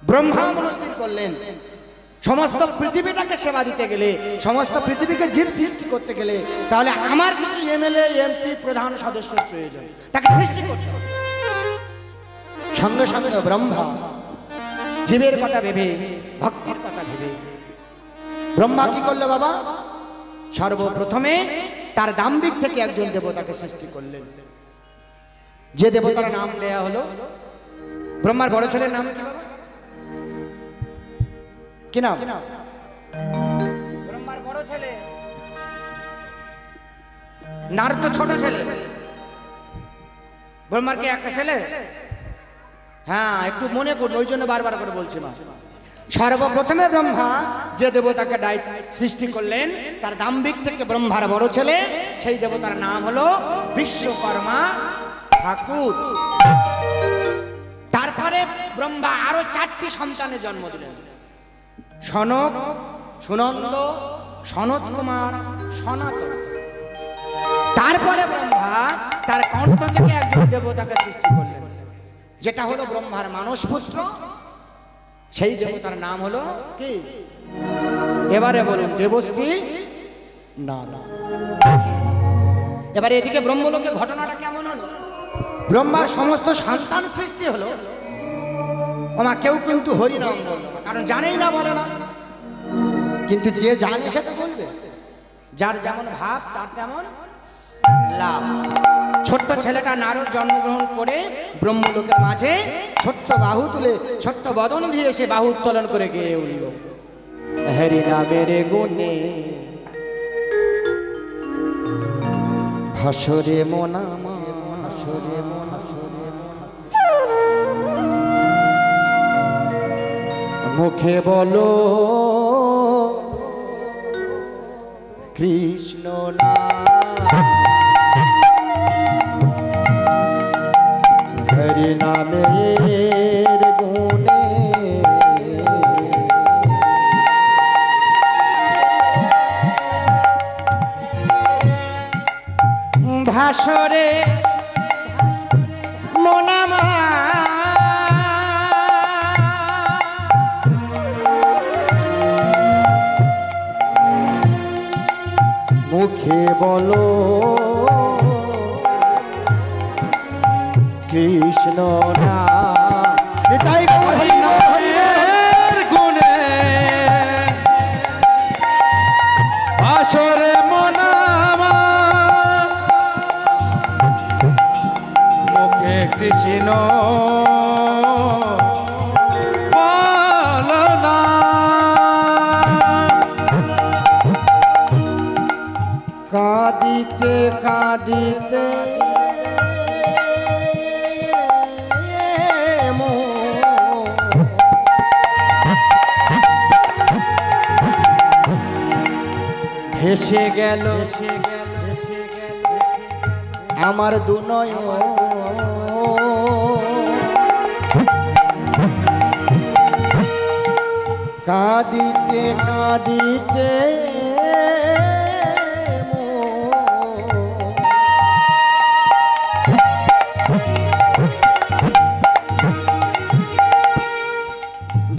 ব্রহ্মা মনস্থির করলেন সমস্ত পৃথিবীটাকে সেবা দিতে গেলে, সমস্ত পৃথিবীকে জীব সৃষ্টি করতে গেলে তাহলে আমার কিছু এমএলএ এমপি প্রধান সদস্যের প্রয়োজন, তাকে সৃষ্টি করতে হবে। সঙ্গে সঙ্গে ব্রহ্মা জীবের কথা ভেবে, ভক্তির কথা ভেবে ব্রহ্মা কি করলো বাবা? সর্বপ্রথমে তার দাম্ভিক থেকে একজন দেবতাকে সৃষ্টি করলেন, যে দেবতার নাম দেয়া হলো, ব্রহ্মার বড় ছেলের নাম কি বাবা? কি নাম? ব্রহ্মার বড় ছেলে নারদ তো ছোট ছেলে। ব্রহ্মার কি একটা ছেলে? হ্যাঁ, একটু মনে করুন, ওই জন্য বারবার করে বলছি মা। সর্বপ্রথমে ব্রহ্মা যে দেবতাকে সৃষ্টি করলেন তার দাম্ভিক থেকে ব্রহ্মার বড় ছেলে, সেই দেবতার নাম হলো বিশ্বকর্মা ঠাকুর। তারপরে ব্রহ্মা আরো 4টি সন্তানের জন্ম দিলেন, সনক, সুনন্দ, সনত কুমার, সনাতন। তারপরে ব্রহ্মা তার কণ্ঠ থেকে একজন দেবতাকে সৃষ্টি করলেন, যেটা হলো ব্রহ্মার মানস পুত্র, সেই দেবতার নাম হলো কি? এবারে বলুন, দেবশ্রী নারায়ণ। এবারে এদিকে ব্রহ্মলোকে ঘটনাটা কেমন হলো? ব্রহ্মার সমস্ত সন্তান সৃষ্টি হলো, ওমা কেউ কিন্তু হরিনাম বলল না, কারণ জানেই না, বলে না। কিন্তু যে জানে সে তো বলবে, যার যেমন ভাব তার তেমন লাভ। ছোট্ট ছেলেটা নারদ জন্মগ্রহণ করে ব্রহ্মলোকের মাঝে ছোট্ট বাহু তুলে, ছোট্ট বদন দিয়ে সে বাহু উত্তোলন করে গেয়ে উঠল, হরি নামের গুণে ভাসরে মনা ভাসরে মনা, মুখে বলো কৃষ্ণ নাম, হরি নামের গুণে ভাসরে মনামা, মুখে বলো কৃষ্ণ নাম, এটাই হরি নামের গুণে ভাসরে মনামা, মুখে কৃষ্ণ কাঁদিতে কাঁদিতে ভেসে গেল আমার দুনয়ন, কাঁদিতে কাঁদিতে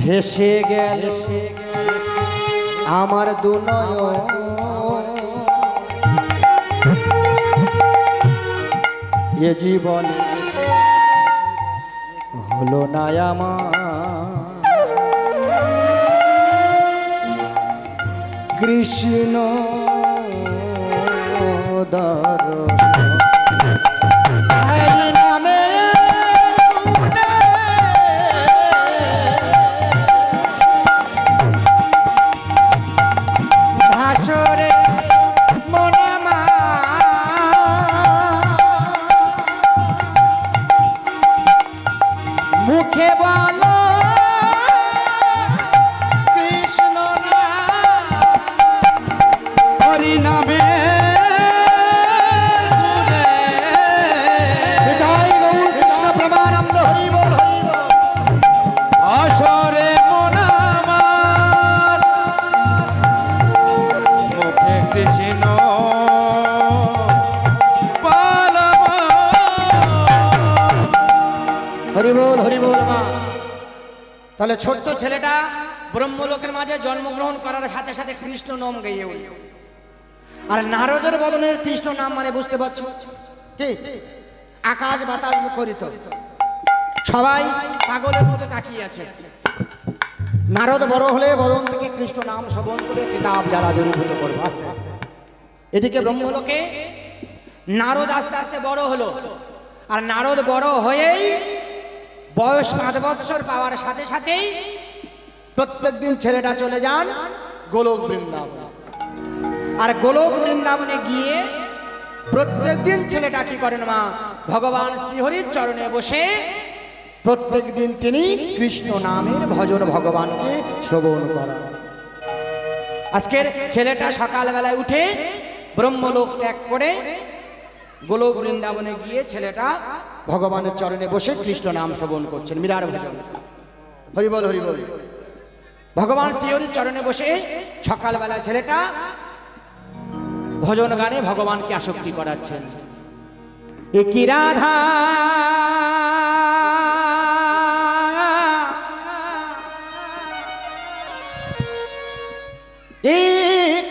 ভেসে গেল আমার দুনয়ন, এ জীবন হলো না আমার কৃষ্ণ দর্শন, তাহলে ছোট্ট ছেলেটা ব্রহ্মলোকের মাঝে জন্মগ্রহণ করার সাথে সাথে কৃষ্ণ নাম গাইয়ে উঠল। আর নারদের বদনে কৃষ্ণ নাম মানে বুঝতে পারছো কি? আকাশ বাতাস মুখরিত, সবাই পাগলের মতো তাকিয়ে আছে। নারদ বড় হলে বদন থেকে কৃষ্ণ নাম শ্রবণ করে কিতাব জ্বালা দূরীভূত করবে আস্তে আস্তে। এদিকে ব্রহ্মলোকে নারদ আস্তে আস্তে বড় হলো। আর নারদ বড় হয়েই বয়স 5 বৎসর পাওয়ার সাথে সাথেই প্রত্যেক দিন ছেলেটা চলে যান গোলক বৃন্দাবন। আর গোলক বৃন্দাবনে গিয়ে প্রত্যেক দিন ছেলেটা কি করেন মা? ভগবান শ্রীহরির চরণে বসে প্রত্যেক দিন তিনি কৃষ্ণ নামের ভজন ভগবানকে শ্রবণ করেন। আজকের ছেলেটা সকালবেলায় উঠে ব্রহ্মলোক ত্যাগ করে গোলক বৃন্দাবনে গিয়ে ছেলেটা ভগবানের চরণে বসে কৃষ্ণ নাম শ্রবণ করছেন, মীরার ভজন। হরিবল হরিবল। ভগবান শ্রীহরির চরণে বসে সকালবেলা ছেলেটা ভজন গানে ভগবানকে আসক্তি করাচ্ছেন। কি রাধা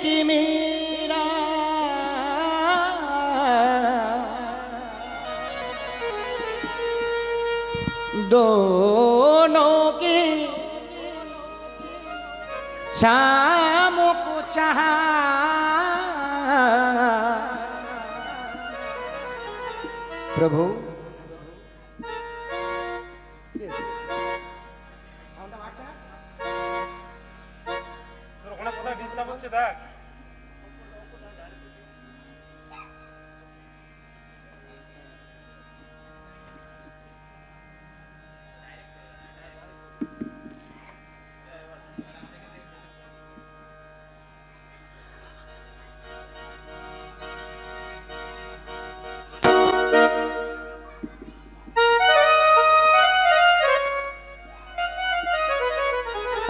কি মীরা दोनों की शाम को चाहा प्रभु।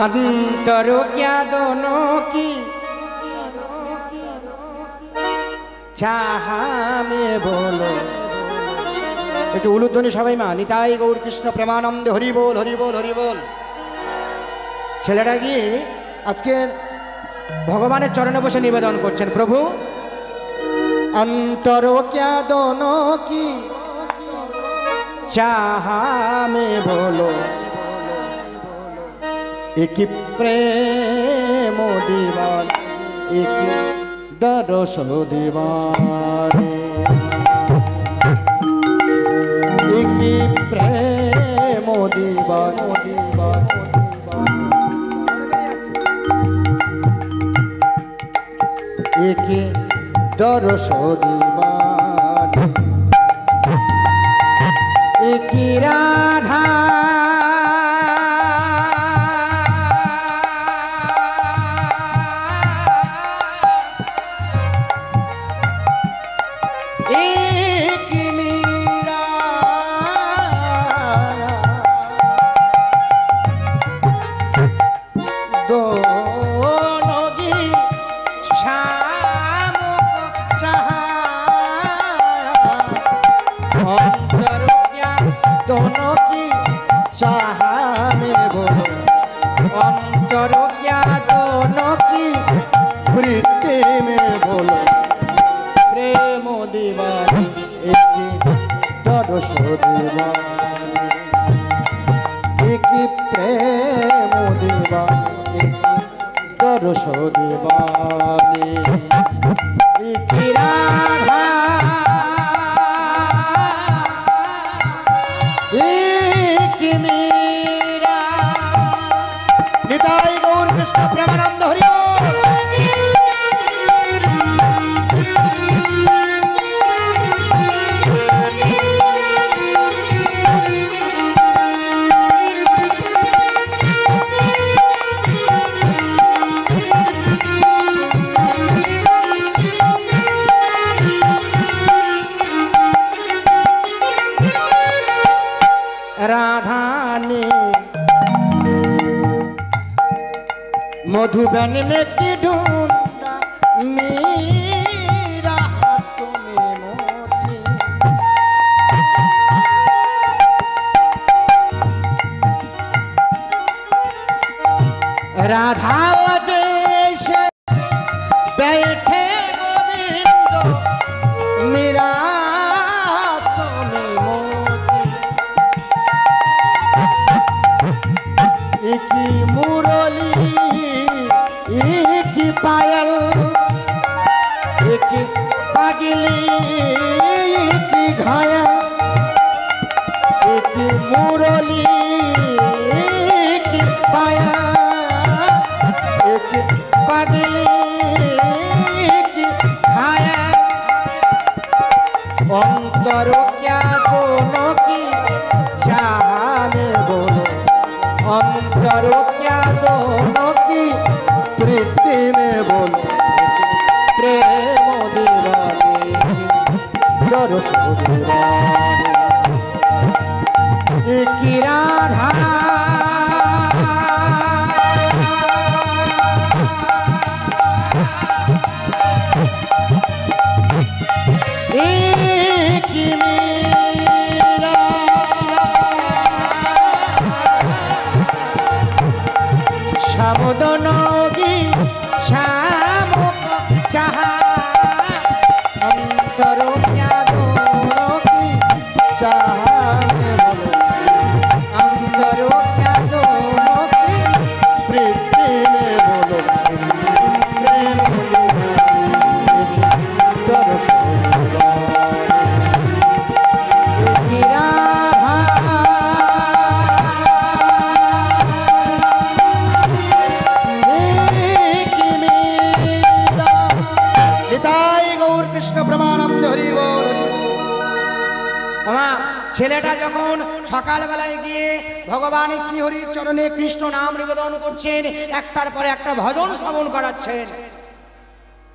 अंतरो क्या दोनों की चाहा में बोलो। একটু উলুধ্বনি সবাই মা। নিতাই গৌর কৃষ্ণ প্রেমানন্দে হরি বল হরি বল হরি বল। ছেলেটা গিয়ে আজকে ভগবানের চরণে বসে নিবেদন করছেন, প্রভু अंतरो क्या दोनों की चाहा में बोलो। एक प्रेम दीवान एक दरस दीवान। एक प्रेम दीवान एक दरस दीवान। एक राधा मधुबन में की ढूंढा मेरा हाथ में मोती। राधा जैसे बैठे गोविंद मेरा तुम्हें मोती एक मुरली एक पायल एक पगली एक घायल एक मुरली एक पायल एक पगली एक घायल अंतर क्या दोनों की चाह में बोलो अंतर क्या दोनों की प्रीति में बोलो प्रेम दीवानी दरस दीवानी की राधा श्यामोदनोगी श्याम चाहा अंतरो क्या दोनों की चाह अंतरो क्या दोनों की प्रीति में बोलो प्रेम ছেলেটা যখন সকালবেলায় গিয়ে ভগবান শ্রীহরির চরণে কৃষ্ণ নাম নিবেদন করছেন একটার পরে একটা ভজন শ্রবণ করাচ্ছেন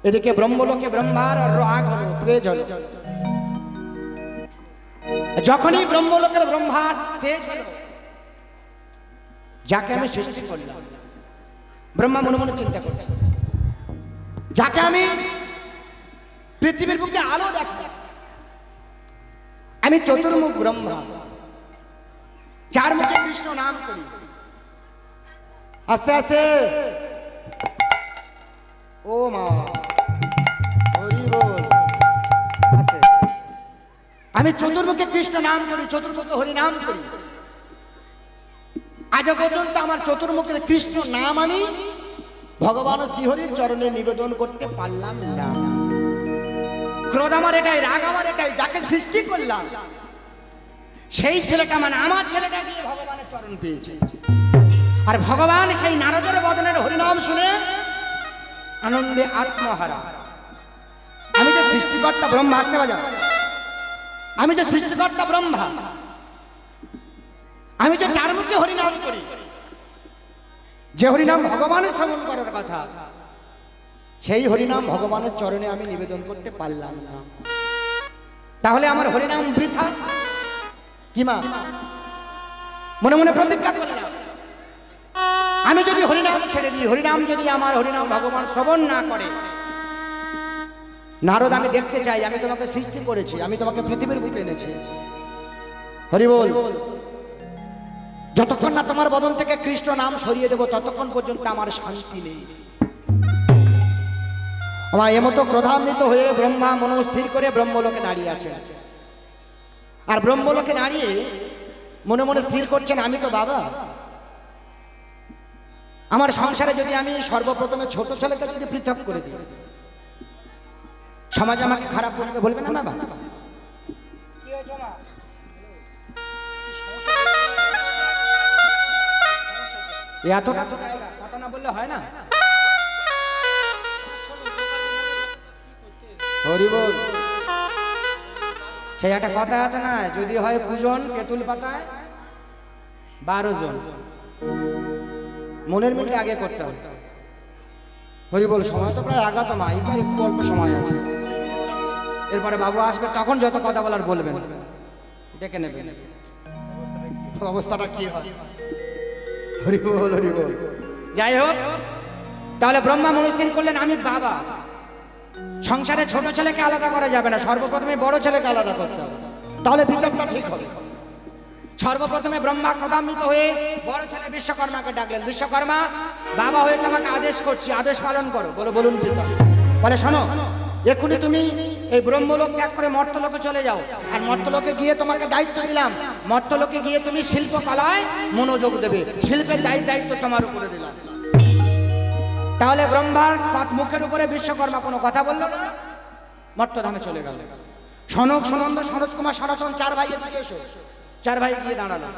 এদিকে ব্রহ্মলোকে ব্রহ্মার রাগ হলো তেজ হলো যখনই ব্রহ্মলোকের ব্রহ্মার তেজ হলো যাকে আমি সৃষ্টি করলাম ব্রহ্মা মনে মনে চিন্তা করছে যাকে আমি পৃথিবীর বুকে আলো দেখলাম আমি চতুর্মুখ ব্রহ্মা চার মুখে কৃষ্ণ নাম করি আস্তে আস্তে ও মা হরি বল আস্তে আমি চতুর্মুখে কৃষ্ণ নাম করি চতুর্মুখে হরি নাম করি আজ পর্যন্ত আমার চতুর্মুখের কৃষ্ণ নাম আমি ভগবান শ্রীহরির চরণে নিবেদন করতে পারলাম না ক্রোধ আমার এটাই রাগ আমার এটাই যাকে সৃষ্টি করলাম সেই ছেলেটা মানে আমার ছেলেটা গিয়ে ভগবানের চরণ পেয়েছে আর ভগবান সেই নারদের বদনের হরিনাম শুনে আনন্দে আত্মহারা আমি যে সৃষ্টিকর্তা ব্রহ্মা আসতে বাজা আমি যে সৃষ্টিকর্তা ব্রহ্মা আমি যে চার মুখে হরিনাম করি যে হরিনাম ভগবানের শ্রবণ করার কথা সেই হরিনাম ভগবানের চরণে আমি নিবেদন করতে পারলাম না তাহলে আমার হরিনাম বৃথা কি মা মনে মনে প্রতিজ্ঞা করলাম আমি যদি হরিনাম ছেড়ে দিই হরিনাম যদি আমার হরিনাম ভগবান শ্রবণ না করে নারদ আমি দেখতে চাই আমি তোমাকে সৃষ্টি করেছি আমি তোমাকে পৃথিবীর বুকে এনেছি হরি বল যতক্ষণ না তোমার বদন থেকে কৃষ্ণ নাম সরিয়ে দেব ততক্ষণ পর্যন্ত আমার শান্তি নেই আমার এমতো ক্রোধান্বিত হয়ে ব্রহ্মা মনস্থির করে ব্রহ্মলোকে দাঁড়িয়ে আছে আর ব্রহ্মলোকে দাঁড়িয়ে মনে মনে স্থির করছেন আমি তো বাবা আমার সংসারে যদি আমি সর্বপ্রথমে ছোট ছেলেকে যদি পৃথক করে দিই সমাজ আমাকে খারাপ করবে বলবে না বাবা কি হয়েছে মা এত কথা না বললে হয় না হরি বল সেই একটা কথা আছে না যদি হয় পূজন তেঁতুল পাতায় 12 জন মনের মিলে আগে করতে হবে হরি বল সময় তো প্রায় আগাত মা এবার একটু অল্প সময় আছে এরপরে বাবু আসবে তখন যত কথা বলার বলবেন দেখে নেবেন অবস্থাটা কি হয় হরি বল হরি বল যাই হোক তাহলে ব্রহ্মা মনস্থির করলেন আমি বাবা সংসারে ছোট ছেলেকে আলাদা করা যাবে না সর্বপ্রথমে বড় ছেলেকে আলাদা করতে হবে তাহলে বিচারটা ঠিক হবে সর্বপ্রথমে ব্রহ্মা ক্রোধান্বিত হয়ে বড় ছেলে বিশ্বকর্মাকে ডাকলেন। বিশ্বকর্মা, বাবা হয়ে তোমাকে আদেশ করছি, আদেশ পালন করো। বলুন পিতা। বলে শোনো, এক্ষুনি তুমি এই ব্রহ্মলোক ত্যাগ করে মর্তলোকে চলে যাও। আর মর্তলোকে গিয়ে তোমাকে দায়িত্ব দিলাম, মর্তলোকে গিয়ে তুমি শিল্পকলায় মনোযোগ দেবে, শিল্পের দায়িত্ব তোমার উপরে দিলাম। তাহলে ব্রহ্মার মুখের উপরে বিশ্বকর্মা কোনো কথা বললো না, মর্তধামে চলে গেল। সনক, সনন্দ, সনৎ কুমার, সনাতন 4 ভাই এদিকে এসো। 4 ভাই গিয়ে দাঁড়ালো।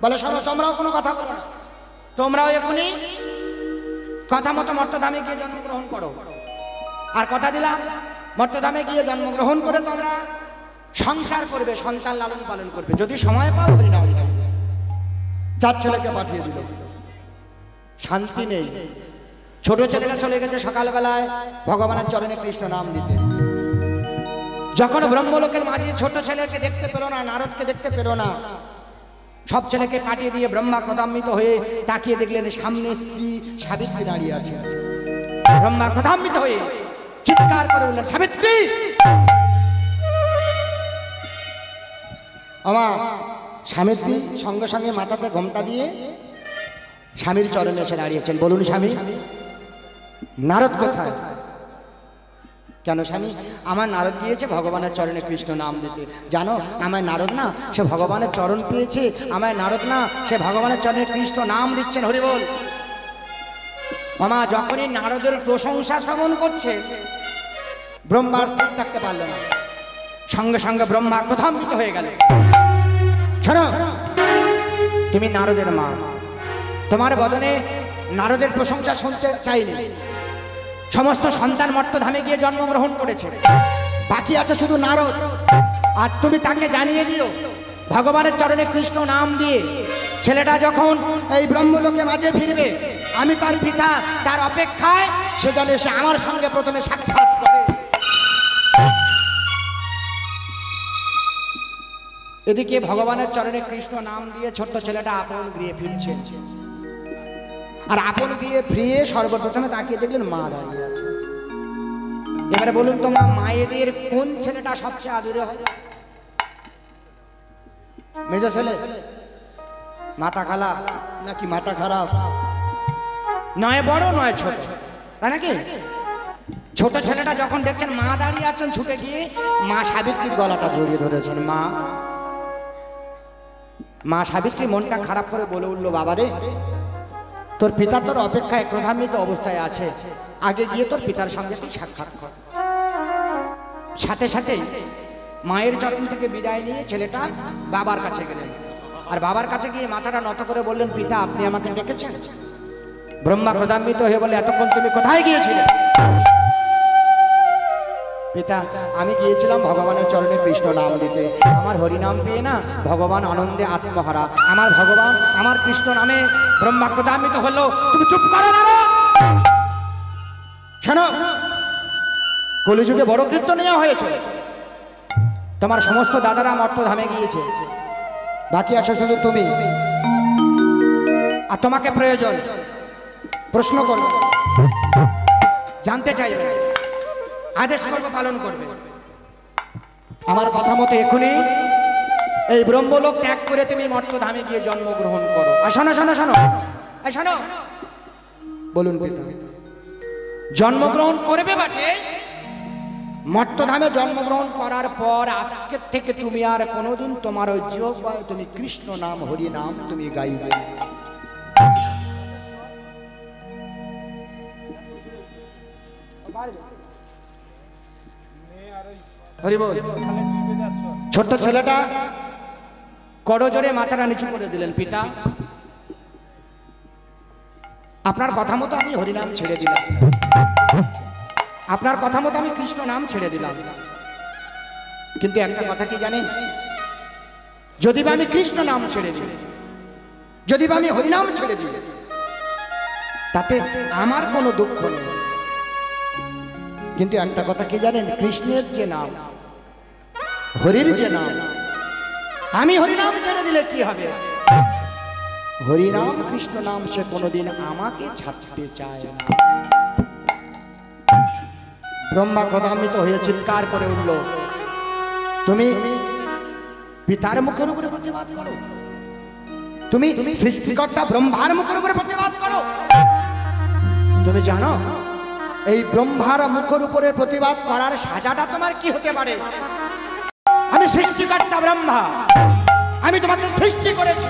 বলে শোনো, তোমরাও কোনো কথা বলো না, তোমরাও এখনই কথা মতো মর্তধামে গিয়ে জন্মগ্রহণ করো। আর কথা দিলাম, মর্তধামে গিয়ে জন্মগ্রহণ করে তোমরা সংসার করবে, সন্তান লালন পালন করবে, যদি সময় পাও হরিনাম গাইবে। 4 ছেলেকে পাঠিয়ে দিল। শান্তি নেই। ছোট ছেলেটা চলে গেছে সকালবেলায় ভগবানের চরণে কৃষ্ণ নাম দিতে। যখন ব্রহ্মলোকের মাঝে ছোট ছেলেকে দেখতে পেল না, নারদকে দেখতে পেল না, সব ছেলেকে পাঠিয়ে দিয়ে ব্রহ্মা ক্রোধান্বিত হয়ে তাকিয়ে দেখলেন সামনে স্ত্রী সাবিত্রী দাঁড়িয়ে আছে। ব্রহ্মা ক্রোধান্বিত হয়ে চিৎকার করে বললেন, সাবিত্রী! আমার সাবিত্রী সঙ্গে সঙ্গে মাথাতে ঘোমটা দিয়ে স্বামীর চরণে এসে দাঁড়িয়েছেন। বলুন স্বামী, নারদ কোথায়? কেন স্বামী? আমার নারদ গিয়েছে ভগবানের চরণে কৃষ্ণ নাম দিতে। জানো, আমার নারদ না, সে ভগবানের চরণ পেয়েছে। আমার নারদ না, সে ভগবানের চরণে কৃষ্ণ নাম দিচ্ছেন। হরি বল। মামা যখনই নারদের প্রশংসা শ্রবণ করছে, ব্রহ্মার স্থির থাকতে পারল না, সঙ্গে সঙ্গে ব্রহ্মা ক্রোধান্বিত হয়ে গেল। শোনো, তুমি নারদের মা, তোমার বদনে নারদের প্রশংসা শুনতে চাইনি। সমস্ত সন্তান মর্তধামে গিয়ে জন্মগ্রহণ করেছে, বাকি আছে শুধু নারদ। আর তুমি তাকে জানিয়ে দিও, ভগবানের চরণে কৃষ্ণ নাম দিয়ে ছেলেটা যখন এই ব্রহ্মলোকে মাঝে ফিরবে, আমি তার পিতা, তার অপেক্ষায় সে যেন এসে আমার সঙ্গে প্রথমে সাক্ষাৎ করে। এদিকে ভগবানের চরণে কৃষ্ণ নাম দিয়ে ছোট্ট ছেলেটা আপন গৃহে ফিরছে। আর আপন গিয়ে ফিরে সর্বপ্রথমে তাকিয়ে দেখলেন মা দাঁড়িয়ে আছে। এবারে বলুন তো মা, মায়েদের কোন ছেলেটা সবচেয়ে আদরে হয়? মেজ ছেলে, মাথা খালা নাকি মাথা খারাপ? নয় বড় নয় ছোট, তাই নাকি? ছোট ছেলেটা যখন দেখছেন মা দাঁড়িয়ে আছেন, ছুটে গিয়ে মা সাবিত্রীর গলাটা জড়িয়ে ধরেছেন। মা সাবিত্রী মনটা খারাপ করে বলে উঠলো, বাবারে, তোর পিতা তোর অপেক্ষায় ক্রোধান্বিত অবস্থায় আছে, আগে গিয়ে তোর পিতার সঙ্গে তুই সাক্ষাৎ কর। সাথে সাথে মায়ের চরণ থেকে বিদায় নিয়ে ছেলেটা বাবার কাছে গেলেন। আর বাবার কাছে গিয়ে মাথাটা নত করে বললেন, পিতা আপনি আমাকে ডেকেছেন? ব্রহ্মা ক্রোধান্বিত হয়ে বলে, এতক্ষণ তুমি কোথায় গিয়েছিলে? পিতা, আমি গিয়েছিলাম ভগবানের চরণে কৃষ্ণ নাম দিতে। আমার হরিনাম পেয়ে না ভগবান আনন্দে আত্মহারা। আমার ভগবান আমার কৃষ্ণ নামে ব্রহ্মা ক্রোধান্বিত হলো। তুমি চুপ করো না। শোনো, কলিযুগে বড় কৃত্য নেওয়া হয়েছে। তোমার সমস্ত দাদারা মর্তধামে গিয়েছে, বাকি আছো শুধু তুমি। আর তোমাকে প্রয়োজন, প্রশ্ন করবে, জানতে চাইবে, আদেশ করবে, পালন করবে। আমার কথা মতো এখনই এই ব্রহ্মলোক ত্যাগ করে তুমি মর্তধামে গিয়ে জন্মগ্রহণ করো। আর শোনো শোনো শোনো, শোনো, বলুন পিতা, জন্মগ্রহণ করবে বাটে, মর্তধামে জন্মগ্রহণ করার পর আজকের থেকে তুমি আর কোনোদিন তোমার ওই জিহ্বায় তুমি কৃষ্ণ নাম, হরি নাম তুমি গাইবে। ছোট্ট ছেলেটা করজোরে মাথাটা নিচু করে দিলেন, পিতা আপনার কথা মতো আমি হরিনাম ছেড়ে দিলাম, আপনার কথা মতো আমি কৃষ্ণ নাম ছেড়ে দিলাম। কিন্তু একটা কথা কি জানেন, যদি বা আমি কৃষ্ণ নাম ছেড়ে দিই, যদি বা আমি হরিনাম ছেড়ে দিই, তাতে আমার কোনো দুঃখ নেই। কিন্তু একটা কথা কি জানেন, কৃষ্ণের যে নাম, হরির যে নাম, আমি হরিনাম ছেড়ে দিলে কি হবে? হরিনাম কৃষ্ণ নাম সে কোনোদিন আমাকে ছাড়তে চায় না। ব্রহ্মা ক্রোধান্বিত হয়ে চিৎকার করে উঠল, তুমি পিতার মুখের উপরে প্রতিবাদ করো? তুমি সৃষ্টিকর্তা ব্রহ্মার মুখের উপরে প্রতিবাদ করো। তুমি জানো এই ব্রহ্মার মুখের উপরে প্রতিবাদ করার সাজাটা তোমার কি হতে পারে? আমি সৃষ্টিকর্তা ব্রহ্মা, আমি তোমাকে সৃষ্টি করেছি।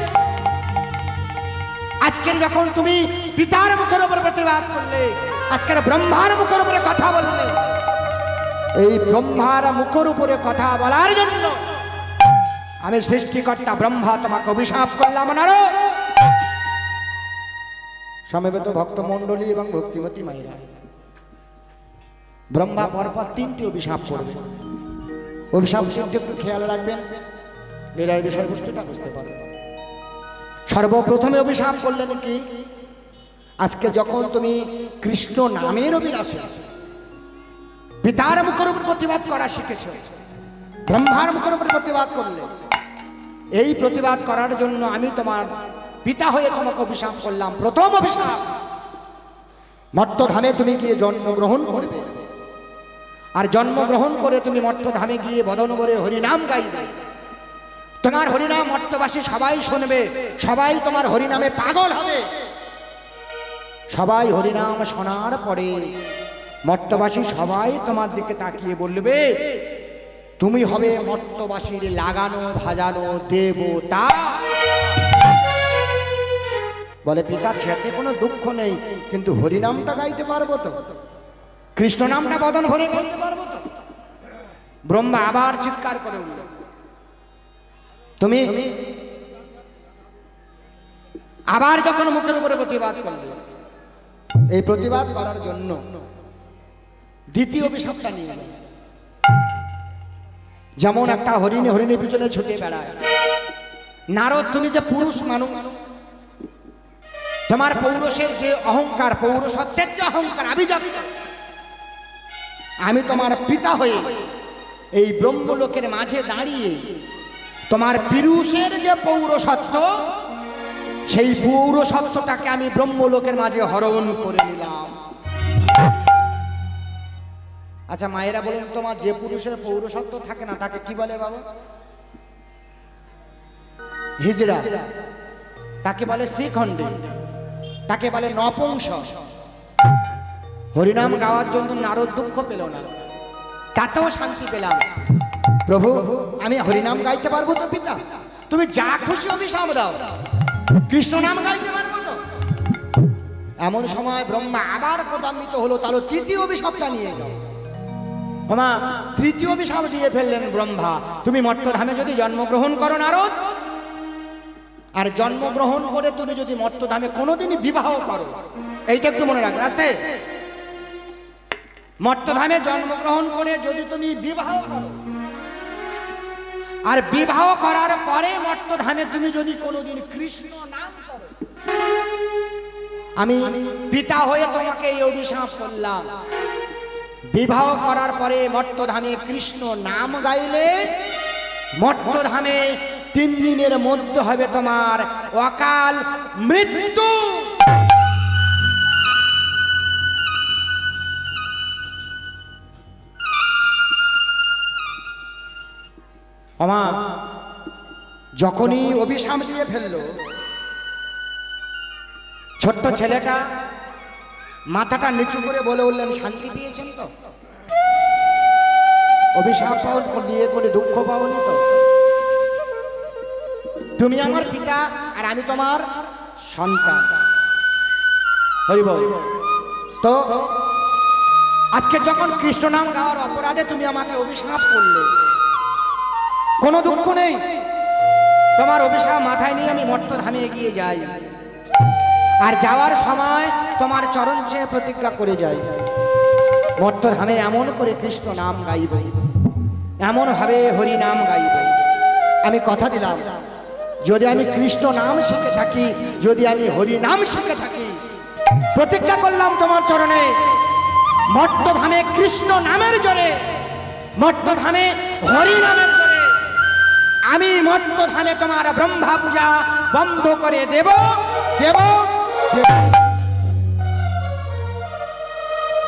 আজকের যখন তুমি পিতার মুখের উপরে প্রতিবাদ করলে, আজকের ব্রহ্মার মুখের উপরে কথা বললে, এই ব্রহ্মার মুখের উপরে কথা বলার জন্য আমি সৃষ্টিকর্তা ব্রহ্মা তোমাকে অভিশাপ করলাম। নারদ, সমবেত ভক্তমণ্ডলী এবং ভক্তিমতী মায়েরা, ব্রহ্মা পরপর 3টি অভিশাপ করবে। অভিশাপ শুদ্ধ একটু খেয়াল রাখবেন, লীলার বিষয়বস্তুটা বুঝতে পারবেন। সর্বপ্রথমে অভিশাপ করলেন কি? আজকে যখন তুমি কৃষ্ণ নামের অভিলাষে পিতার মুখের উপর প্রতিবাদ করা শিখেছ, ব্রহ্মার মুখের উপর প্রতিবাদ করলে, এই প্রতিবাদ করার জন্য আমি তোমার পিতা হয়ে তোমাকে অভিশাপ করলাম। প্রথম অভিশাপ, মর্তধামে তুমি গিয়ে জন্মগ্রহণ করবে। আর জন্মগ্রহণ করে তুমি মর্তধামে গিয়ে বদন ভরে হরিনাম গাইবে। তোমার হরিনাম মর্তবাসী সবাই শুনবে, সবাই তোমার হরিনামে পাগল হবে। সবাই হরিনাম শোনার পরে মর্তবাসী সবাই তোমার দিকে তাকিয়ে বলবে, তুমি হবে মর্তবাসীর লাগানো ভাজানো দেবতা। বলে পিতা, সেতে কোনো দুঃখ নেই, কিন্তু হরিনামটা গাইতে পারবো তো? কৃষ্ণ নামটা বদন ভরে গাইতে পারবো তো? ব্রহ্মা আবার চিৎকার করে উঠল, তুমি আবার যখন মুখের উপরে প্রতিবাদ করলে, এই প্রতিবাদ করার জন্য দ্বিতীয় অভিশাপটা নিয়ে গেল। যেমন একটা হরিণের পিছনে ছুটে বেড়ায়, নারদ তুমি যে পুরুষ মানুষ, তোমার পৌরষের যে অহংকার, পৌরসত্বের যে অহংকার আবির্ভাবিত, আমি তোমার পিতা হয়ে এই ব্রহ্মলোকের মাঝে দাঁড়িয়ে তোমার পুরুষের যে পৌরসত্ব, সেই পৌরসত্বটাকে আমি ব্রহ্মলোকের মাঝে হরণ করে নিলাম। আচ্ছা মায়েরা বলুন, তোমার যে পুরুষের পৌরসত্ব থাকে না তাকে কি বলে বাবা? হিজড়া, তাকে বলে শ্রীখণ্ডী, তাকে বলে নপুংস। হরিনাম গাওয়ার জন্য নারদ দুঃখ পেল না, তাতেও শান্তি পেলাম। প্রভু, আমি হরিনাম গাইতে পারবো তো পিতা? তুমি যা খুশি অভিশাপ দাও, কৃষ্ণ নাম গাইতে পারবো তো? এমন সময় ব্রহ্মা আবার ক্রোধান্বিত হলো, তাহলে তৃতীয় অভিশাপটা নিয়ে যাও। মা, তৃতীয় অভিশাপ দিয়ে ফেললেন ব্রহ্মা, তুমি মর্তধামে যদি জন্মগ্রহণ করো নারদ, আর জন্মগ্রহণ করে তুমি যদি মর্তধামে কোনোদিনই বিবাহ করো, এইটা একটু মনে রাখবে। আস্তে, মর্তধামে জন্মগ্রহণ করে যদি তুমি বিবাহ করো, আর বিবাহ করার পরে মর্তধামে তুমি যদি কোনোদিন কৃষ্ণ নাম করো, আমি পিতা হয়ে তোমাকে এই অভিশাপ করলাম। বিবাহ করার পরে মর্তধামে কৃষ্ণ নাম গাইলে মর্তধামে 3 দিনের মধ্যে হবে তোমার অকাল মৃত্যু। আমা যখনই অভিশাপ দিয়ে ফেললো, ছোট্ট ছেলেটা মাথাটা নিচু করে বলে উঠলেন, শান্তি পেয়েছেন তো? অভিশাপ দিয়ে করে দুঃখ পাওনি তো? তুমি আমার পিতা আর আমি তোমার সন্তান। হরি বল। তো আজকে যখন কৃষ্ণ নাম গাওয়ার অপরাধে তুমি আমাকে অভিশাপ করলে, কোনো দুঃখ নেই, তোমার অভিশাপ মাথায় নিয়ে আমি মর্তধামে এগিয়ে যাই, আর যাওয়ার সময় তোমার চরণ চেয়ে প্রতিজ্ঞা করে যাই, মর্তধামে এমন করে কৃষ্ণ নাম গাইব, এমন ভাবে হরি নাম গাইব। আমি কথা দিলাম, যদি আমি কৃষ্ণ নাম শিখে থাকি, যদি আমি হরি নাম শিখে থাকি, প্রতিজ্ঞা করলাম তোমার চরণে, মর্তধামে কৃষ্ণ নামের জোরে, মর্তধামে হরি নামের জোরে আমি মর্তধামে তোমার ব্রহ্মা পূজা বন্ধ করে দেব দেব দেব।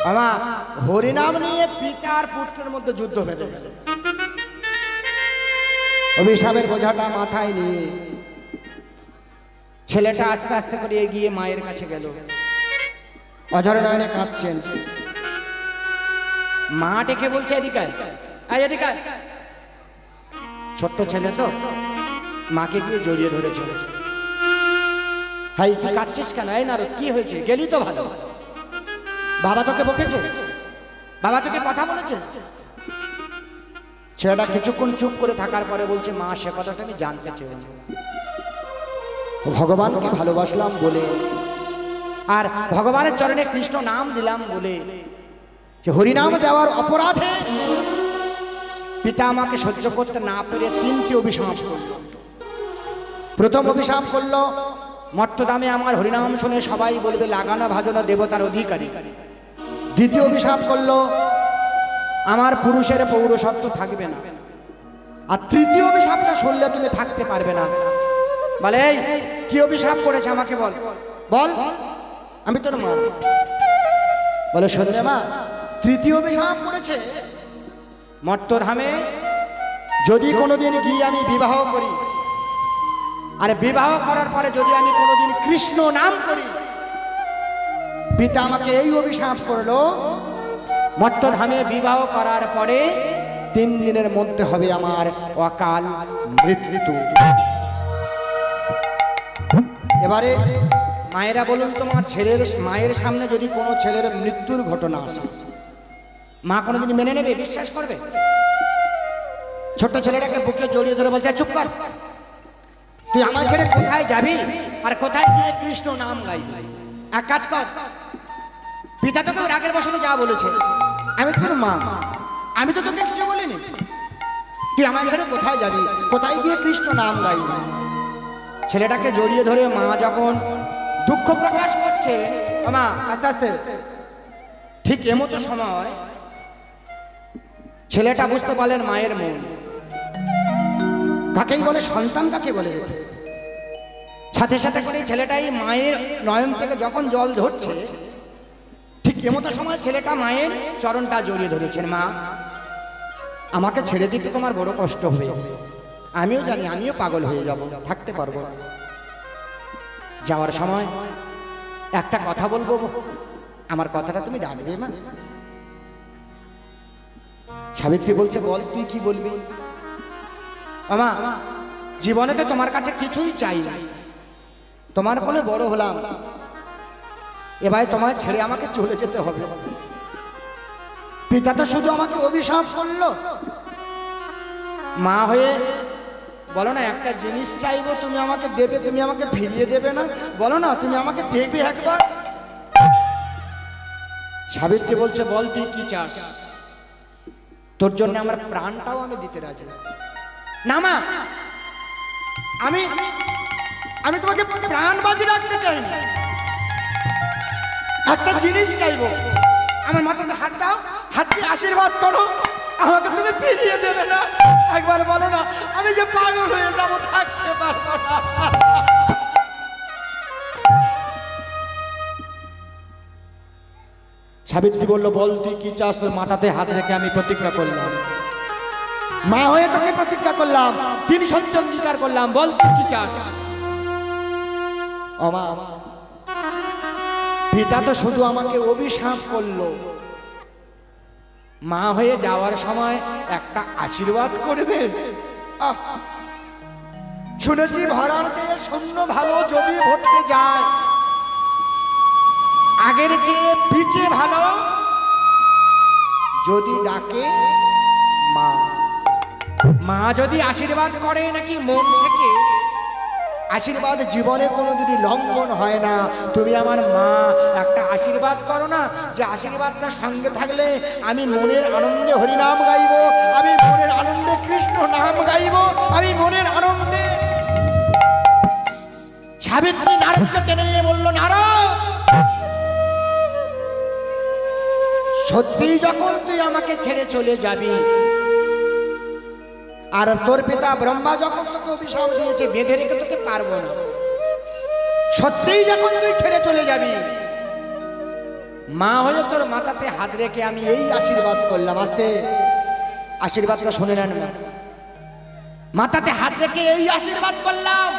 আমার হরিনাম নিয়ে পিতা আর পুত্রের মধ্যে যুদ্ধ বেঁধে গেল। অভিশাপের বোঝাটা মাথায় নিয়ে ছেলেটা আস্তে আস্তে করে এগিয়ে মায়ের কাছে গেল, অঝরে নয়নে কাঁদছেন। মা ডেকে বলছে এদিকে আয়, এদিকে আয়। ছোট্ট ছেলে তো মাকে গিয়ে জড়িয়ে ধরেছে। হাই তুই কাঁদছিস কেন? এই না কি হয়েছে? গেলি তো ভালো। বাবা তোকে বকেছে? বাবা তোকে কথা বলেছে? ছেলেটা কিছুক্ষণ চুপ করে থাকার পরে বলছে, মা সে কথাটা আমি জানতে চেয়েছি। ভগবানকে ভালোবাসলাম বলে আর ভগবানের চরণে কৃষ্ণ নাম দিলাম বলে যে হরিনাম দেওয়ার অপরাধে পিতা আমাকে সহ্য করতে না পেরে 3টি অভিশাপ করল। প্রথম অভিশাপ করল, মর্তদামে আমার হরিনাম শুনে সবাই বলবে লাগানো ভাজনা দেবতার অধিকারী। দ্বিতীয় অভিশাপ করলো, আমার পুরুষের পৌরসত্ব থাকবে না। আর তৃতীয় অভিশাপটা শুনলে তুমি থাকতে পারবে না। বলে এই কি অভিশাপ করেছে আমাকে বল, বল আমি তোর মা। বলে শুনলে মা, তৃতীয় অভিশাপ করেছে মর্তধামে যদি কোনোদিন গিয়ে আমি বিবাহ করি, আর বিবাহ করার পরে যদি আমি কোনোদিন কৃষ্ণ নাম করি, পিতা আমাকে এই অভিশাপ করলো, মর্তধামে বিবাহ করার পরে 3 দিনের মধ্যে হবে আমার অকাল মৃত্যু। এবারে মায়েরা বলুন তো, মায়ের সামনে যদি কোনো ছেলের মৃত্যুর ঘটনা আসে, মা কোনোদিন মেনে নেবে, বিশ্বাস করবে? ছোট্ট ছেলেটাকে বুকে জড়িয়ে ধরে বলছে, চুপ কর, তুই আমার ছেড়ে কোথায় যাবি আর কোথায় গিয়ে কৃষ্ণ নাম গাইবি? এক কাজ কর, পিতা তোকে রাগের বসতে যা বলেছে, আমি তোর মা, আমি তো তোকে কিছু বলিনি, তুই আমার ছেড়ে কোথায় যাবি, কোথায় গিয়ে কৃষ্ণ নাম গাইবি? ছেলেটাকে জড়িয়ে ধরে মা যখন দুঃখ প্রকাশ করছে, মা আস্তে আস্তে, ঠিক এমতো সময় ছেলেটা বুঝতে পারলেন মায়ের মন কাকেই বলে, সন্তান কাকে বলে। সাথে সাথে করে ছেলেটাই মায়ের নয়ন থেকে যখন জল ঝরছে, ঠিক এমতো সময় ছেলেটা মায়ের চরণটা জড়িয়ে ধরেছেন। মা আমাকে ছেড়ে দিতে তোমার বড় কষ্ট হবে, আমিও জানি, আমিও পাগল হয়ে যাব, থাকতে পারবো না। যাওয়ার সময় একটা কথা বলবো, আমার কথাটা তুমি রাখবে মা? সাবিত্রী বলছে, বল তুই কি বলবি? মা জীবনেতে তোমার কাছে কিছুই চাই না, তোমার কোলে বড় হলাম, এবার তোমায় ছেড়ে আমাকে চলে যেতে হবে। পিতা তো শুধু আমাকে অভিশাপ করলো, মা হয়ে বলো না একটা জিনিস চাইবো, তুমি আমাকে দেবে, তুমি আমাকে ফিরিয়ে দেবে না? বলো না তুমি আমাকে দেখবে একবার। সাবিত্রী বলছে, বল তুই কি চাস? তোর জন্য আমার প্রাণটাও আমি দিতে রাজি। না মা, আমি তোমাকে প্রাণ বাজি রাখতে চাই না, একটা জিনিস চাইবো, আমার মাথাতে হাত দাও, হাত দিয়ে আশীর্বাদ করো, আমাকে তুমি ফিরিয়ে দেবে না? একবার বলো না, আমি যে পাগল হয়ে যাবো, থাকতে পারবো না। সাবিত্রী বলল, বল তুই কি চাস? তোর মাথাতে হাত রেখে আমি প্রতিজ্ঞা করলাম, মা হয়ে তোকে প্রতিজ্ঞা করলাম, 3 সত্য অঙ্গীকার করলাম, বল তুই কি চাস? মা পিতা তো শুধু আমাকে অভিশাপ করলো, মা হয়ে যাওয়ার সময় একটা আশীর্বাদ করবে। শুনেছি ভরার চেয়ে শূন্য ভালো যদি ভরতে যায়, আগের চেয়ে পিছে ভালো যদি ডাকে মা। মা যদি আশীর্বাদ করে নাকি মন থেকে, আশীর্বাদ জীবনে কোনোদিনই লঙ্ঘন হয় না। তুমি আমার মা, একটা আশীর্বাদ করো না, যে আশীর্বাদটা সঙ্গে থাকলে আমি মনের আনন্দে হরিনাম গাইব, আমি মনের আনন্দে কৃষ্ণ নাম গাইব, আমি মনের আনন্দে। সাবিত্রী নারদকে টেনে নিয়ে বলল, নারদ সত্যি যখন তুই আমাকে ছেড়ে চলে যাবি, আর তোর পিতা ব্রহ্মা যখন তোকে অভিশাপ দিয়েছে বেঁধে রেখে তোকে পারবো না, সত্যিই যখন তুই ছেড়ে চলে যাবি, মা হয়ে তোর মাথাতে হাত রেখে আমি এই আশীর্বাদ করলাম। আস্তে আশীর্বাদটা শুনে নেন মা, মাথাতে হাত রেখে এই আশীর্বাদ করলাম,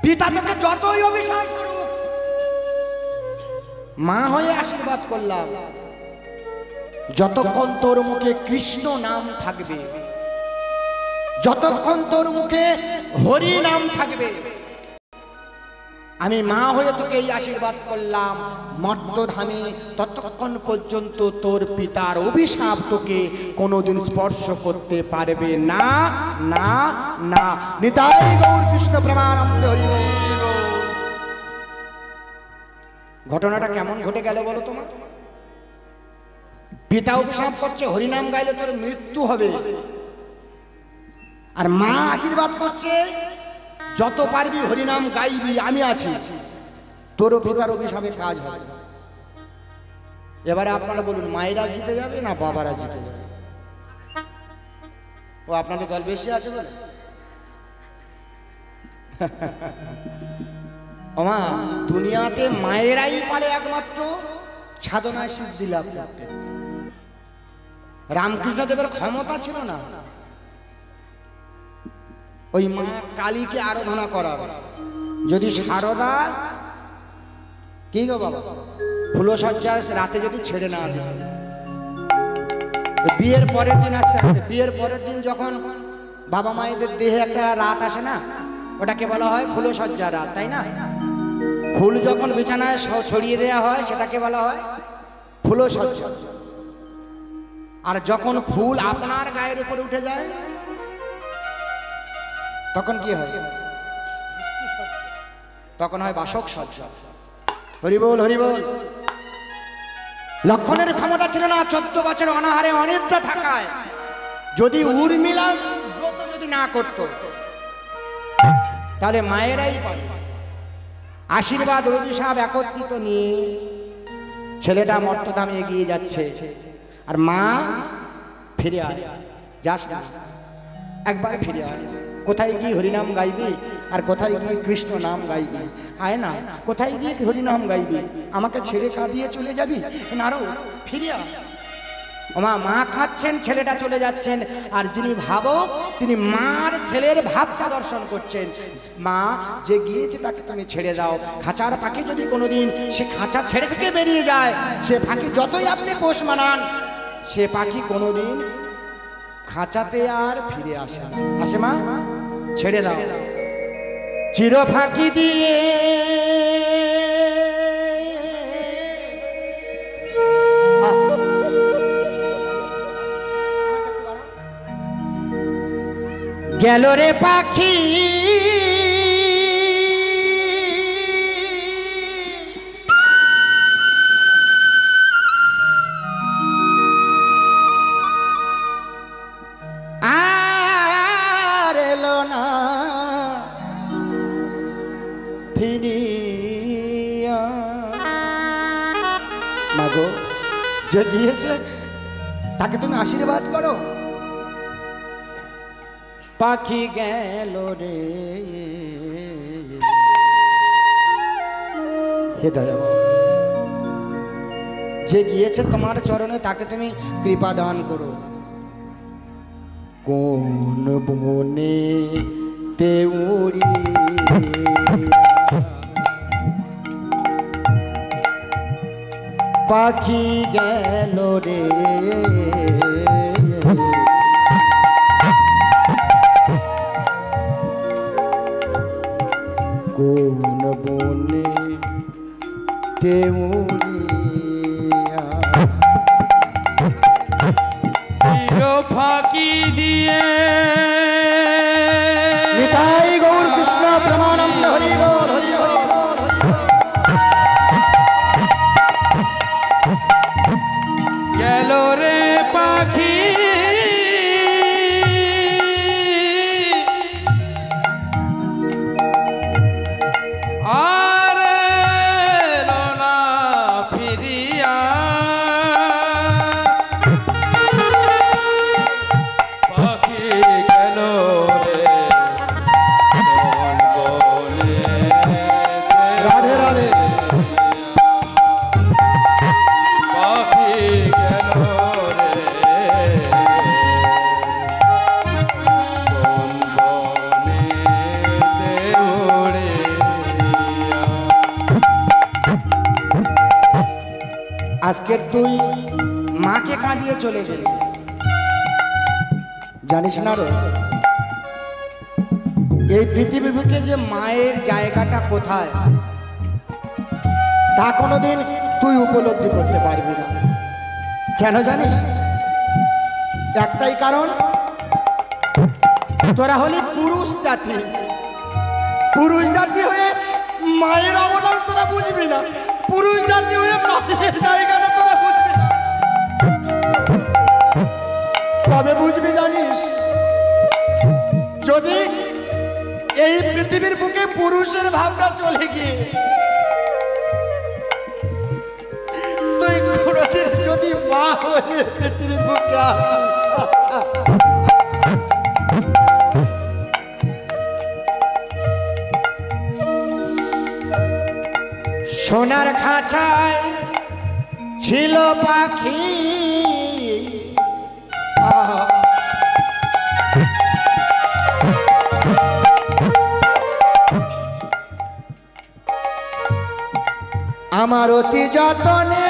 পিতা তোকে যতই অভিশাপ করুক, মা হয়ে আশীর্বাদ করলাম, যতক্ষণ তোর মুখে কৃষ্ণ নাম থাকবে, যতক্ষণ তোর মুখে হরি নাম থাকবে, আমি মা হয়ে তোকে এই আশীর্বাদ করলাম, মর্তধামে ততক্ষণ পর্যন্ত তোর পিতার অভিশাপ তোকে কোনোদিন স্পর্শ করতে পারবে না, না, না। নিতাই গৌর কৃষ্ণ প্রেমানন্দে হরি বল। ঘটনাটা কেমন ঘটে গেল বলো তোমার? পিতা অভিশাপ করছে, হরিনাম গাইলে তোর মৃত্যু হবে, আর মা আশীর্বাদ করছে, যত পারবি হরিনাম গাইবি, আমি আছি, তোরও পিতার অভিশাপে কাজ হবে। এবারে আপনারা বলুন, মায়েরা জিতে যাবে না বাবারা জিতে যাবে? ও আপনাদের দল বেশি আছে বলে? ওমা, দুনিয়াতে মায়েরাই পারে একমাত্র সাধনায় সিদ্ধি লাভ করতে। রামকৃষ্ণদেবের ক্ষমতা ছিল না ওই মা কালীকে আরাধনা করার। যদি সারদা কি গো বাবা ফুলসজ্জার রাতে যদি ছেড়ে না দিত, বিয়ের পরের দিন আসতে আসতে, বিয়ের পরের দিন যখন বাবা মায়েদের দেহে একটা রাত আসে না, ওটাকে বলা হয় ফুলসজ্জার রাত, তাই না? ফুল যখন বিছানায় ছড়িয়ে দেওয়া হয় সেটাকে বলা হয় ফুলসজ্জা। আর যখন ফুল আপনার গায়ের উপরে উঠে যায় তখন কি হয়? তখন হয় বাসক সজ্জা। হরি বল, হরি বল। লক্ষণের ক্ষমতা ছিল না 14 বছর অনাহারে অনিদ্রা থাকায়। যদি উর্মিলা ব্রত যদি না করত তাহলে মায়েরাই পারে। আশীর্বাদ অভিশাপ একত্রিত নিয়ে ছেলেটা মর্তধামে এগিয়ে যাচ্ছে, আর মা ফিরে আয়, যাস না, একবার ফিরে আয়। কোথায় গিয়ে হরিনাম গাইবি আর কোথায় গিয়ে কৃষ্ণ নাম গাইবি? আয় না, কোথায় গিয়ে হরিনাম গাইবি? আমাকে ছেড়ে কাঁদিয়ে চলে যাবি? নারো, ফিরে আয়। ওমা, মা খাচ্ছেন, ছেলেটা চলে যাচ্ছেন, আর যিনি ভাবক তিনি মার ছেলের ভাবটা দর্শন করছেন। মা যে গিয়েছে তাকে তুমি ছেড়ে দাও। খাঁচার পাখি যদি কোনোদিন সে খাঁচা ছেড়ে থেকে বেরিয়ে যায়, সে পাখি যতই আপনি পোষ মানান, সে পাখি কোনোদিন খাঁচাতে আর ফিরে আসে না। আসে মা, ছেড়ে দাও। চির ফাঁকি দিয়ে গেল রে পাখি, আর এলো না ফিরিয়া। মাগো, যে দিয়েছে তাকে তুমি আশীর্বাদ করো। পাখি গেল রে, হে দয়া, যে গিয়েছে তোমার চরণে তাকে তুমি কৃপা দান করো। কোন বনে তে উড়ি পাখি গেল রে, কোন বনে তে উড়িয়া চির ফাঁকি দিয়ে। নিতাই গৌর কৃষ্ণ প্রেমানন্দে হরি বল, হরি বল। গেল রে পাখি, পাখি আজকে তুই মাকে কাঁদিয়ে চলে গেলি, জানিস না রে এই পৃথিবীর বুকে যে মায়ের জায়গাটা কোথায় তা কোনোদিন তুই উপলব্ধি করতে পারবি না। কেন জানিস? একটাই কারণ, তোরা হলি পুরুষ জাতি। পুরুষ জাতি হয়ে মায়ের অবদান তোরা বুঝবি না, পুরুষ জাতি হয়ে মায়ের জায়গাটা তোরা বুঝবি না। কবে বুঝবি জানিস? যদি এই পৃথিবীর বুকে পুরুষের ভাবনা চলে গিয়ে তুই কোনদিন যদি মা হয়ে পৃথিবীর বুকে সোনার খাঁচায় ছিল পাখি, আমার অতি যতনে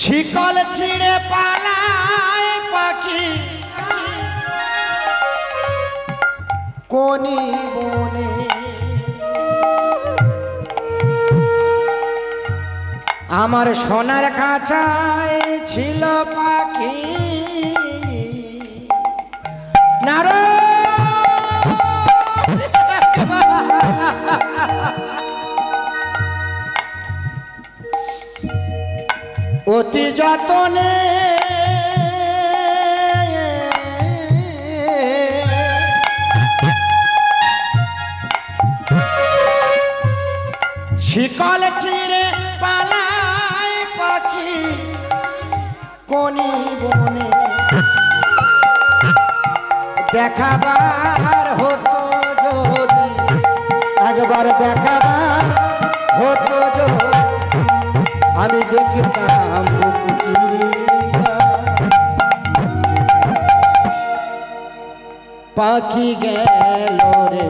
শিকল ছিঁড়ে পালায় পাখি কোনি বনে, আমার সোনার খাঁচায় ছিল পাখি নারো অতি যতনে শিকল ছিঁড়ে পালায় পাখি কোনি বনে, দেখাবার হতো যদি একবার দেখাবার হতো যদি আমি দেখতাম পাখি গেল রে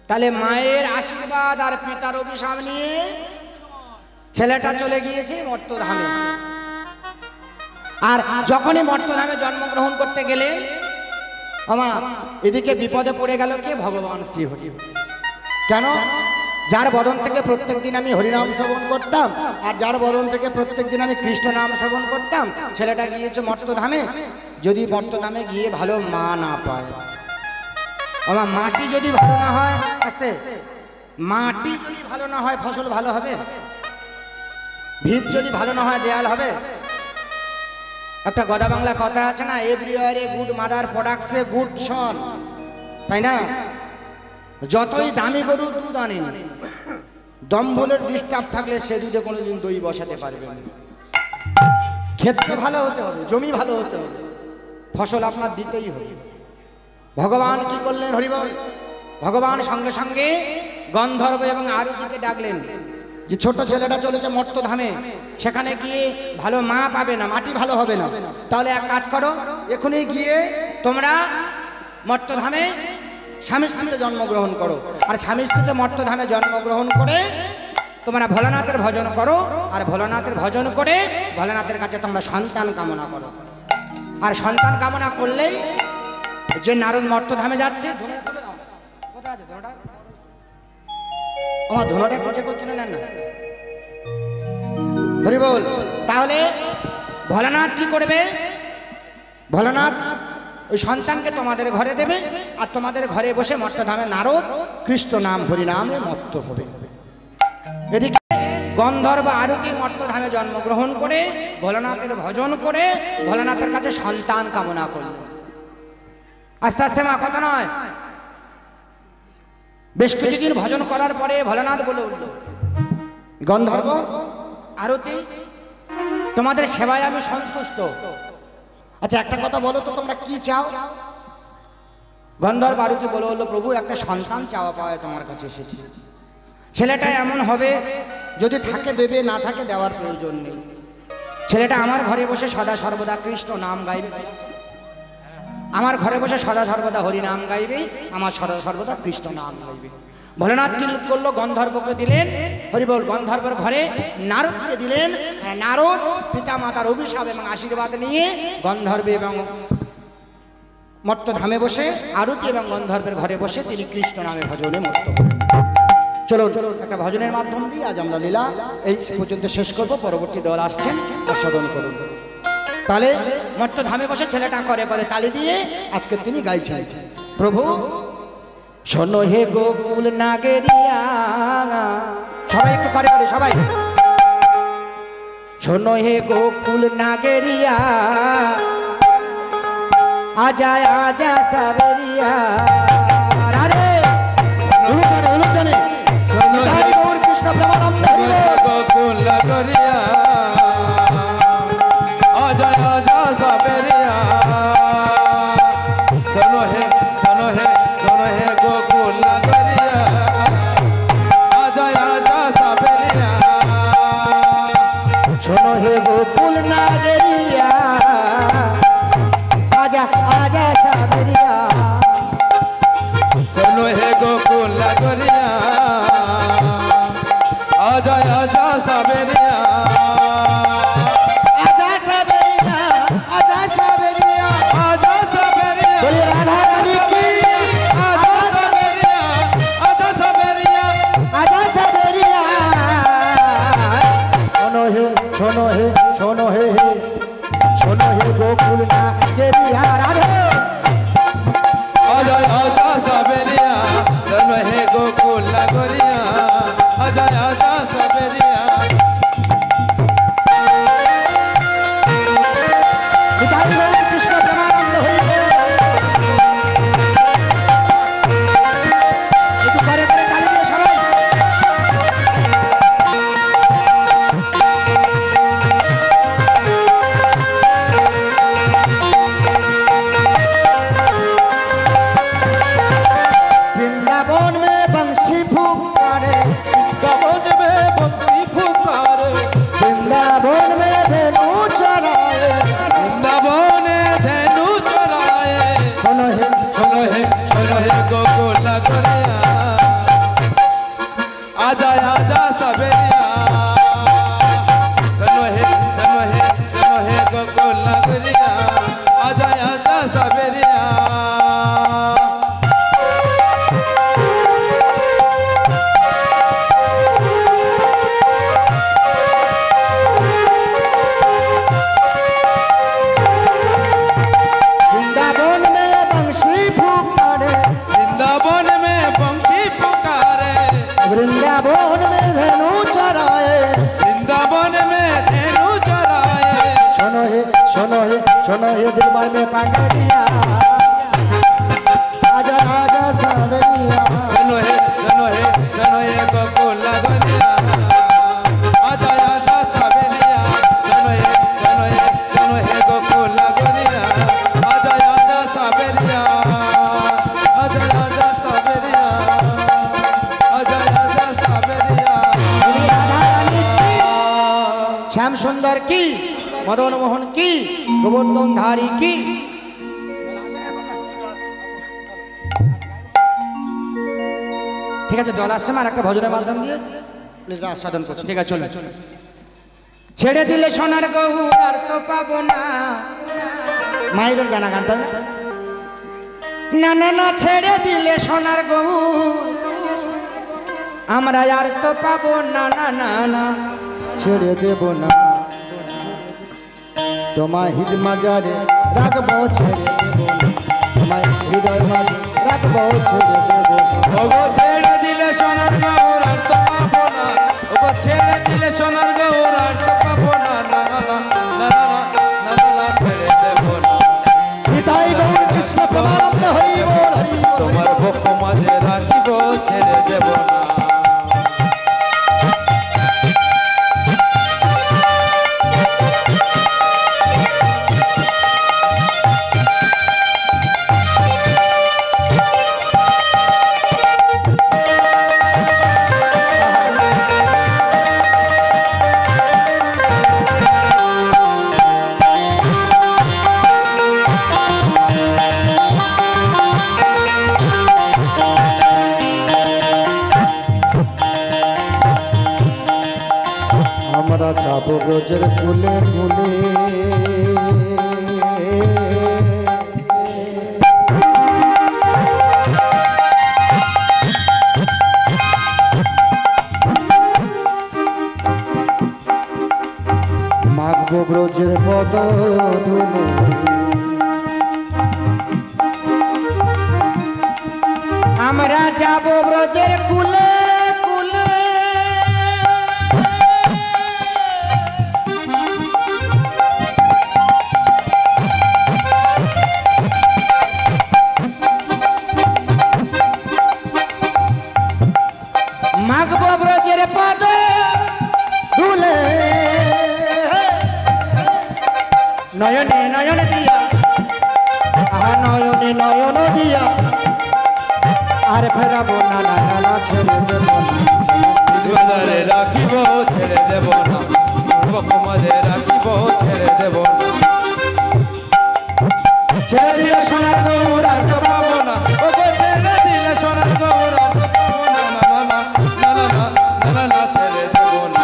তাহলে মায়ের আশীর্বাদ আর পিতার অভিশাপ নিয়ে ছেলেটা চলে গিয়েছে মর্তধামে। আর যখনই মর্তধামে জন্মগ্রহণ করতে গেলে আমার এদিকে বিপদে পড়ে গেল কে? ভগবান শ্রীহরি। কেন? যার বদন থেকে প্রত্যেকদিন আমি হরিনাম শ্রবণ করতাম আর যার বদন থেকে প্রত্যেকদিন আমি কৃষ্ণ নাম শ্রবণ করতাম, ছেলেটা গিয়েছে মর্তধামে। যদি মর্তধামে গিয়ে ভালো মা না পায়, আমার মাটি যদি ভালো না হয়, আস্তে মাটি যদি ভালো না হয় ফসল ভালো হবে? ভিত যদি ভালো না হয় দেয়াল হবে? একটা গদা বাংলা কথা আছে না, everywhere a good mother products a good son, তাই না? যতই দামি গরু দুধ আনেন, দম্ভলের ডিস্টার্ব থাকলে সে দুধে কোনোদিন দই বসাতে পারবে না। ক্ষেত্র ভালো হতে হবে, জমি ভালো হতে হবে, ফসল আপনার দিতেই হবে। ভগবান কি করলেন হরিবল? ভগবান সঙ্গে সঙ্গে গন্ধর্ব এবং আরতিকে ডাকলেন যে ছোট ছেলেটা চলেছে মর্তধামে, সেখানে গিয়ে ভালো মা পাবে না, মাটি ভালো হবে না। তাহলে এক কাজ করো, এখনই গিয়ে তোমরা মর্তধামে স্বামী স্ত্রীতে জন্মগ্রহণ করো, আর স্বামী স্ত্রীতে মর্তধামে জন্মগ্রহণ করে তোমরা ভোলানাথের ভজন করো, আর ভোলানাথের ভজন করে ভোলানাথের কাছে তোমরা সন্তান কামনা করো। আর সন্তান কামনা করলেই যে নারদ মর্তধামে যাচ্ছে, আমার ধনোটা পুজো করছে না, না হরি বল। তাহলে ভোলানাথ কি করবে? ভোলানাথ ওই সন্তানকে তোমাদের ঘরে দেবে, আর তোমাদের ঘরে বসে মর্তধামে নারদ কৃষ্ণ নাম হরি নামে মত্ত হবে। এদিকে গন্ধর্ব আরতি মর্তধামে জন্মগ্রহণ করে ভোলানাথের ভজন করে ভোলানাথের কাছে সন্তান কামনা করল। আস্তে আস্তে মা কথা নয়, বেশ কিছুদিন ভজন করার পরে ভোলানাথ বলে উঠল, গন্ধর্ব আরতি তোমাদের সেবায় আমি সন্তুষ্ট। আচ্ছা একটা কথা বলো তো, তোমরা কি চাও? গন্ধর্ব আরতি বলে হলো, প্রভু একটা সন্তান চাওয়া পাওয়ায় তোমার কাছে এসেছি। ছেলেটা এমন হবে যদি থাকে দেবে, না থাকে দেওয়ার প্রয়োজন নেই। ছেলেটা আমার ঘরে বসে সদা সর্বদা কৃষ্ণ নাম গাইবে, আমার ঘরে বসে সদা সর্বদা হরি নাম গাইবে, আমার সদা সর্বদা কৃষ্ণ নাম গাইবে। ভোলেনাথ কি করলো? গন্ধর্বকে দিলেন, হরি বল। গন্ধর্বের ঘরে নারদকে দিলেন। নারদ পিতা মাতার অভিশাপ এবং আশীর্বাদ নিয়ে গন্ধর্ব এবং মর্তধামে বসে আরতি এবং গন্ধর্বের ঘরে বসে তিনি কৃষ্ণ নামে ভজনে মত্ত করেন। চলো একটা ভজনের মাধ্যম দিয়ে আজ আমরা লীলা এই পর্যন্ত শেষ করব। পরবর্তী দল আসছেন, আস্বাদন করুন। তাহলে মর্তধামে বসে ছেলেটা করে করে তালি দিয়ে আজকে তিনি গাইছেন, প্রভু শোনো হে গোকুল নাগেরিয়া। সবাই একটু করে করে সবাই, শোনো হে গোকুল নাগেরিয়া, আজা আজা সাবেরিয়া। আরে জানে শোনো হে কৃষ্ণ প্রেমানন্দ গোকুল নাগেরিয়া, আজা আজা সাবেরিয়া। শোনো হে শোনো হে শোনো হে গোকুল নাগেরিয়া, আজা আজা সাবেরিয়া। শোনো হে গোকুল নাগেরিয়া, आजा आजा सावरिया। सुनो हे गोकुल नगरिया, आजा आजा सावरिया। आजा सावरिया, आजा सावरिया, आजा सावरिया। बोलिए राधा रानी की। आजा सावरिया, आजा सावरिया, आजा सावरिया। सुनो हे सुनो हे सुनो हे सुनो हे गोकुल नागेरिया। राधे आजा आजा सावरिया। सुनो हे गोकुल नगरिया, आजा आजा सावरिया। कृष्ण प्रेमानंद हरि একটু করে করে তালি দিয়ে সবাই। वृंदावन में बंसी फुकारे, वृंदावन में बंसी पुकारे, वृंदावन में धेनु चराए। वृंदावन धेनु चराए। सुनो हे सुनो हे गोकुल नगरिया, आजा आजा सावरिया। सुनो हे गोकुल नगरिया, आजा आजा सावरिया। वृंदावन में बंसी फुकारे, वृंदावन में बंसी पुकारे, वृंदावन में धेनु चराए। वृंदावन में धेनु चराए। सुनो हे सुनो हे दिलबर में पगड़िया, आजा आजा सावरिया। सुनो हे गोकुल नगरिया, आजा आजा सावरिया। सुनो हे गोकुल नगरिया, आजा आजा सावरिया। आजा आजा सावरिया, आजा आजा सावरिया। श्याम सुंदर की, मदन मोहन की, गोवर्धन धारी की। ঠিক আছে, দল আসছে আর একটা ভজনের মাধ্যম দিয়ে আস্বাদন করছি। ঠিক আছে, চলে ছেড়ে দিলে সোনার গহু আর তো পাবো না। মায়েদের জানা গান তাই না? না না, ছেড়ে দিলে সোনার গহু আমরা আর তো পাবো না। না না না, ছেড়ে দেব না, তোমায় হৃদ মাজারে রাখবো ছেড়ে দেব না, তোমায় হৃদয় মাঝে রাখবো ছেড়ে দেব না। ওগো ছেড়ে দিলে সোনার গৌর আর তো পাবো না, ওগো ছেড়ে দিলে সোনার গৌর আর তো পাবো না, না না না না না না না ছেড়ে দেব না। নিতাই গৌর কৃষ্ণ প্রেমানন্দ হরি বল হরি বল। তোমার বুক মাঝে রাখিব ছেড়ে দেব না। আমরা যাবো ব্রজের কুলে কুলে, মাগবো ব্রজের পদ ধুলে, আমরা যাবো ব্রজের কুলে কুলে, মাগবো ব্রজের পদ ধুলে, নয়নে নয়ন দিয়া, আহা নয়নে নয়ন দিয়া, আর ফেরাবো না না না না ছেড়ে দেব না, বাজারে রাখিব ছেড়ে দেব না, বুক মাঝে রাখিব ছেড়ে দেব না। ছেড়ে দিলে সোনার গৌর আর তো পাবো না, ওগো ছেড়ে দিলে সোনার গৌর আর তো পাবো না, না না না না না না না না ছেড়ে দেব না।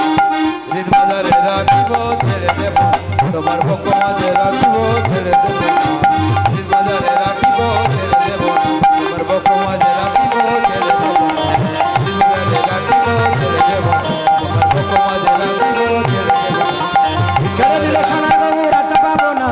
হৃদ বাজারে রাখিব ছেড়ে দেব না, তোমার বুক মাঝে রাখিব ছেড়ে দেব না। হৃদ বাজারে রাখিব ছেড়ে দেব না, তোমার বুক মাঝে রাখিব ছেড়ে দেব না। হৃদ বাজারে রাখিব ছেড়ে দেব না, তোমার বুক মাঝে রাখিব ছেড়ে দেব না। ছেড়ে দিলে সোনার গৌর আর তো পাবো না,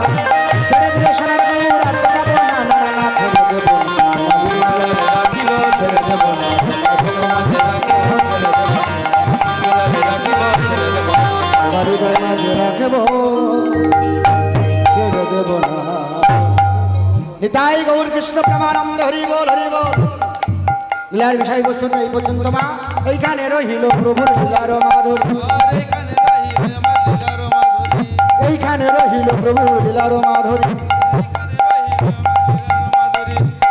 ছেড়ে দিলে সোনার গৌর আর তো পাবো না, না না না ছেড়ে দেব না, বাজারে রাখিব ছেড়ে দেব না, তোমার বুক মাঝে রাখিব ছেড়ে দেব না। বাজারে রাখিব ছেড়ে দেব না। আমার হৃদয় মাঝে রাখবো ছেড়ে দেব না। নিতাই গৌর কৃষ্ণ প্রেমানন্দ হরি বল হরি বল। লীলার বিষয়বস্তুটা এই পর্যন্ত মা, এইখানে রহিল প্রভুর লীলার মাধুরী, আর এখানে রহিল আমার লীলার মাধুরী, এইখানে রহিল প্রভুর লীলার মাধুরী।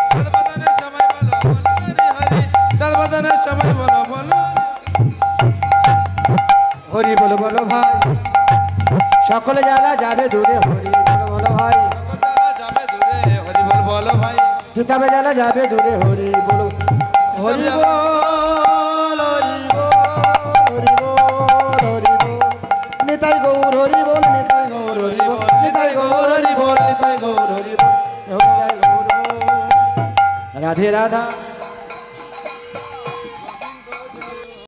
চাঁদবাদনের সময় বলো বলো হরি হরি, চাঁদবাদনের সময় বলো বলো হরি বল বলো ভাই, সকলে জ্বালা যাবে দূরে, হরি বল বলো ভাই, সকলরা যাবে দূরে, হরি বল বলো ভাই। কিতাবে জ্বালা যাবে দূরে, হরি বল হরি বল হরি বল হরি বল হরি বল। নিতাই গৌর হরি বল, নিতাই গৌর হরি বল, নিতাই গৌর হরি বল, নিতাই গৌর হরি বল। নিতাই গৌর বল। রাধে রাধা